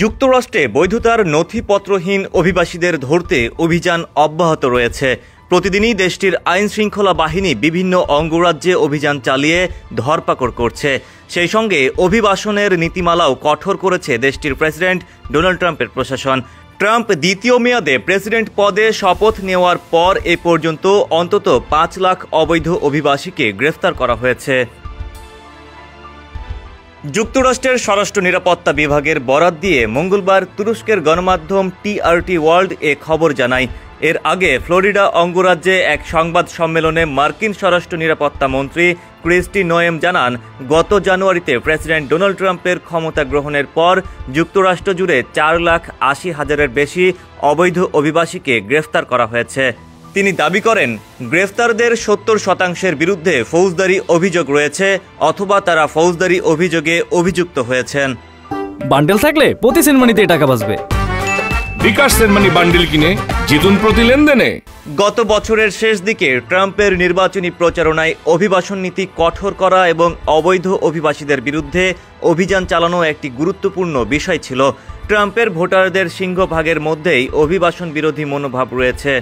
যুক্তরাষ্ট্রে বৈধতার নথিপত্রহীন অভিবাসীদের ধরতে অভিযান অব্যাহত রয়েছে। প্রতিদিনই দেশটির আইন শৃঙ্খলা বাহিনী বিভিন্ন অঙ্গরাজ্যে অভিযান চালিয়ে ধরপাকড় করছে। সেই সঙ্গে অভিবাসনের নীতিমালাও কঠোর করেছে দেশটির প্রেসিডেন্ট ডোনাল্ড ট্রাম্পের প্রশাসন। ট্রাম্প দ্বিতীয় মেয়াদে প্রেসিডেন্ট পদে শপথ নেওয়ার পর এ পর্যন্ত অন্তত ৫ লাখ অবৈধ অভিবাসীকে গ্রেফতার করা হয়েছে। যুক্তরাষ্ট্রের স্বরাষ্ট্র নিরাপত্তা বিভাগের বরাত দিয়ে মঙ্গলবার তুরস্কের গণমাধ্যম টিআরটি ওয়ার্ল্ড এ খবর জানায়। এর আগে ফ্লোরিডা অঙ্গরাজ্যে এক সংবাদ সম্মেলনে মার্কিন স্বরাষ্ট্র নিরাপত্তা মন্ত্রী ক্রিস্টি নোয়েম জানান, গত জানুয়ারিতে প্রেসিডেন্ট ডোনাল্ড ট্রাম্পের ক্ষমতা গ্রহণের পর যুক্তরাষ্ট্র জুড়ে 4,80,000-এর বেশি অবৈধ অভিবাসীকে গ্রেফতার করা হয়েছে। তিনি দাবি করেন, গ্রেফতারদের 70% বিরুদ্ধে ফৌজদারি অভিযোগ রয়েছে অথবা তারা ফৌজদারি অভিযোগে অভিযুক্ত হয়েছেন। বান্ডেল থাকলে প্রতি সেনমানিতে টাকা বাঁচবে। বিকাশ সেনমানি বান্ডেল কিনে জিতুন প্রতি লেনদেনে। গত বছরের শেষ দিকে ট্রাম্পের নির্বাচনী প্রচারণায় অভিবাসন নীতি কঠোর করা এবং অবৈধ অভিবাসীদের বিরুদ্ধে অভিযান চালানো একটি গুরুত্বপূর্ণ বিষয় ছিল। ট্রাম্পের ভোটারদের সিংহভাগের মধ্যেই অভিবাসন বিরোধী মনোভাব রয়েছে।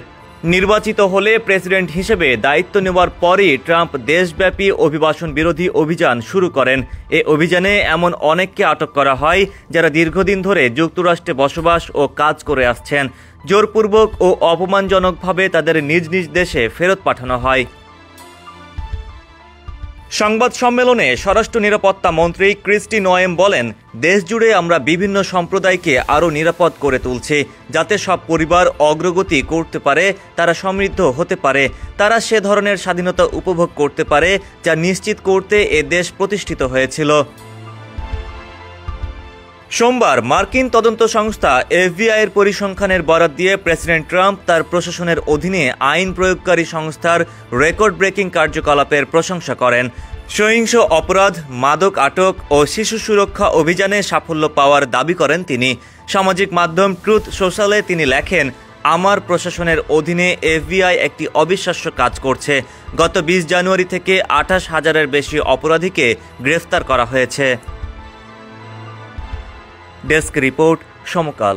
নির্বাচিত হলে প্রেসিডেন্ট হিসেবে দায়িত্ব নেওয়ার পরই ট্রাম্প দেশব্যাপী অভিবাসন বিরোধী অভিযান শুরু করেন। এ অভিযানে এমন অনেককে আটক করা হয় যারা দীর্ঘদিন ধরে যুক্তরাষ্ট্রে বসবাস ও কাজ করে আসছেন। জোরপূর্বক ও অপমানজনকভাবে তাদের নিজ নিজ দেশে ফেরত পাঠানো হয়। সংবাদ সম্মেলনে স্বরাষ্ট্র নিরাপত্তা মন্ত্রী ক্রিস্টি নোয়েম বলেন, দেশজুড়ে আমরা বিভিন্ন সম্প্রদায়কে আরও নিরাপদ করে তুলছি, যাতে সব পরিবার অগ্রগতি করতে পারে, তারা সমৃদ্ধ হতে পারে, তারা সে ধরনের স্বাধীনতা উপভোগ করতে পারে যা নিশ্চিত করতে এ দেশ প্রতিষ্ঠিত হয়েছিল। সোমবার মার্কিন তদন্ত সংস্থা এফবিআইয়ের পরিসংখ্যানের বরাত দিয়ে প্রেসিডেন্ট ট্রাম্প তার প্রশাসনের অধীনে আইন প্রয়োগকারী সংস্থার রেকর্ড ব্রেকিং কার্যকলাপের প্রশংসা করেন। সহিংস অপরাধ, মাদক আটক ও শিশু সুরক্ষা অভিযানে সাফল্য পাওয়ার দাবি করেন তিনি। সামাজিক মাধ্যম ট্রুথ সোশ্যালে তিনি লেখেন, আমার প্রশাসনের অধীনে এফবিআই একটি অবিশ্বাস্য কাজ করছে। গত 20 জানুয়ারি থেকে 28,000-এর বেশি অপরাধীকে গ্রেফতার করা হয়েছে। ডেস্ক রিপোর্ট, সমকাল।